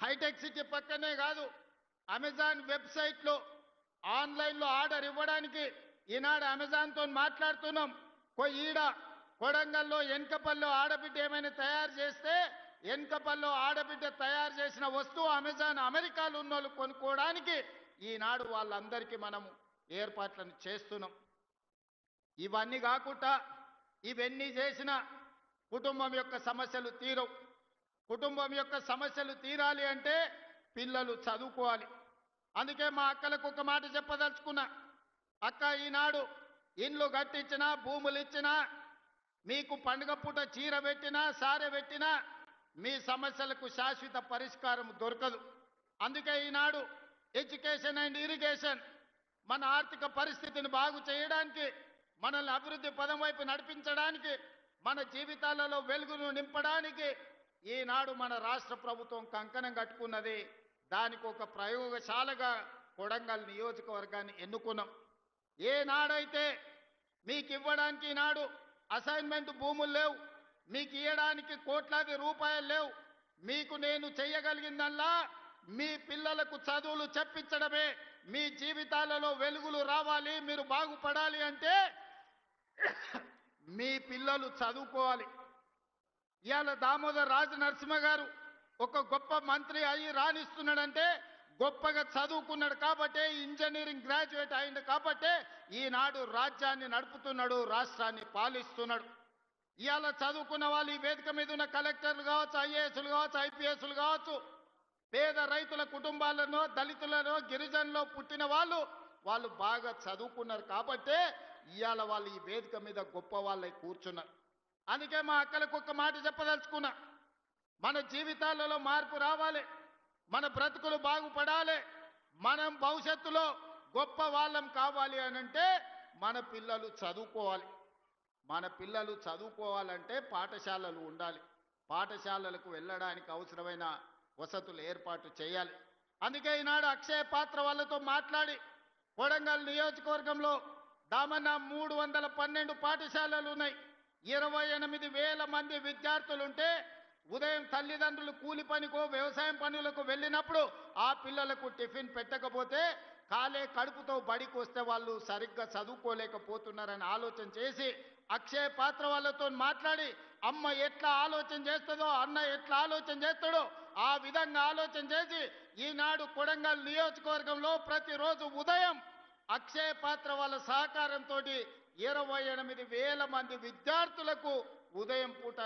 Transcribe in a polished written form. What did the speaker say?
Hitech city పక్కనే కాదు, Amazon వెబ్సైట్లో ఆన్లైన్లో ఆర్డర్ ఇవ్వడానికి ఈనాడు అమెజాన్తో మాట్లాడుతున్నాం. ఈడ కొడంగల్లో ఎన్కపల్లో ఆడబిడ్డ ఏమైనా తయారు చేస్తే ఎన్కపల్లో ఆడబిడ్డ తయారు చేసిన వస్తువు అమెజాన్ అమెరికాలో ఉన్న వాళ్ళు కొనుక్కోవడానికి ఈనాడు వాళ్ళందరికీ మనము ఏర్పాట్లను చేస్తున్నాం. ఇవన్నీ కాకుండా ఇవన్నీ చేసిన కుటుంబం యొక్క సమస్యలు తీరవు. కుటుంబం యొక్క సమస్యలు తీరాలి అంటే పిల్లలు చదువుకోవాలి. అందుకే మా అక్కలకు ఒక మాట చెప్పదలుచుకున్నా. అక్క, ఈనాడు ఇండ్లు కట్టించినా, భూములు ఇచ్చినా, మీకు పండుగ పూట చీర పెట్టినా, సారె పెట్టినా మీ సమస్యలకు శాశ్వత పరిష్కారం దొరకదు. అందుకే ఈనాడు ఎడ్యుకేషన్ అండ్ ఇరిగేషన్ మన ఆర్థిక పరిస్థితిని బాగు చేయడానికి, మనల్ని అభివృద్ధి పదం వైపు నడిపించడానికి, మన జీవితాలలో వెలుగును నింపడానికి ఈనాడు మన రాష్ట్ర ప్రభుత్వం కంకణం కట్టుకున్నది. దానికి ఒక ప్రయోగశాలగా కొడంగల్ నియోజకవర్గాన్ని ఎన్నుకున్నాం. ఏనాడైతే మీకు ఇవ్వడానికి ఈనాడు అసైన్మెంట్ భూములు లేవు, మీకు ఇవ్వడానికి కోట్లాది రూపాయలు లేవు, మీకు నేను చేయగలిగిందల్లా మీ పిల్లలకు చదువులు చెప్పించడమే. మీ జీవితాలలో వెలుగులు రావాలి, మీరు బాగుపడాలి అంటే మీ పిల్లలు చదువుకోవాలి. ఇవాళ దామోదర్ రాజ నరసింహ గారు ఒక గొప్ప మంత్రి అయ్యి రాణిస్తున్నాడంటే గొప్పగా చదువుకున్నాడు కాబట్టే, ఇంజనీరింగ్ గ్రాడ్యుయేట్ అయింది కాబట్టే ఈనాడు రాజ్యాన్ని నడుపుతున్నాడు, రాష్ట్రాన్ని పాలిస్తున్నాడు. ఇవాళ చదువుకున్న వాళ్ళు ఈ వేదిక మీద ఉన్న కలెక్టర్లు కావచ్చు, ఐఏఎస్లు కావచ్చు, ఐపీఎస్లు కావచ్చు, పేద రైతుల కుటుంబాలను, దళితులను, గిరిజనులో పుట్టిన వాళ్ళు బాగా చదువుకున్నారు కాబట్టే ఇవాళ వాళ్ళు ఈ వేదిక మీద గొప్ప వాళ్ళై కూర్చున్నారు. అందుకే మా అక్కలకు ఒక మాట చెప్పదలుచుకున్నా. మన జీవితాలలో మార్పు రావాలి, మన బ్రతుకులు బాగుపడాలి, మనం భవిష్యత్తులో గొప్ప వాళ్ళం కావాలి అనంటే మన పిల్లలు చదువుకోవాలి. మన పిల్లలు చదువుకోవాలంటే పాఠశాలలు ఉండాలి. పాఠశాలలకు వెళ్ళడానికి అవసరమైన వసతులు ఏర్పాటు చేయాలి. అందుకే ఈనాడు అక్షయ పాత్ర వాళ్ళతో మాట్లాడి కొడంగల్ నియోజకవర్గంలో దామన్నా 312 పాఠశాలలు ఉన్నాయి. 28,000 మంది విద్యార్థులుంటే ఉదయం తల్లిదండ్రులు కూలి పనికో వ్యవసాయం పనులకు వెళ్ళినప్పుడు ఆ పిల్లలకు టిఫిన్ పెట్టకపోతే కాలే కడుపుతో బడికి వస్తే వాళ్ళు సరిగ్గా చదువుకోలేకపోతున్నారని ఆలోచన చేసి అక్షయ పాత్ర వాళ్ళతో మాట్లాడి అమ్మ ఎట్లా ఆలోచన చేస్తుందో, అన్న ఎట్లా ఆలోచన చేస్తాడో ఆ విధంగా ఆలోచన చేసి ఈనాడు కొడంగల్ నియోజకవర్గంలో ప్రతిరోజు ఉదయం అక్షయ పాత్ర వాళ్ళ సహకారంతో 28,000 మంది విద్యార్థులకు ఉదయం పూట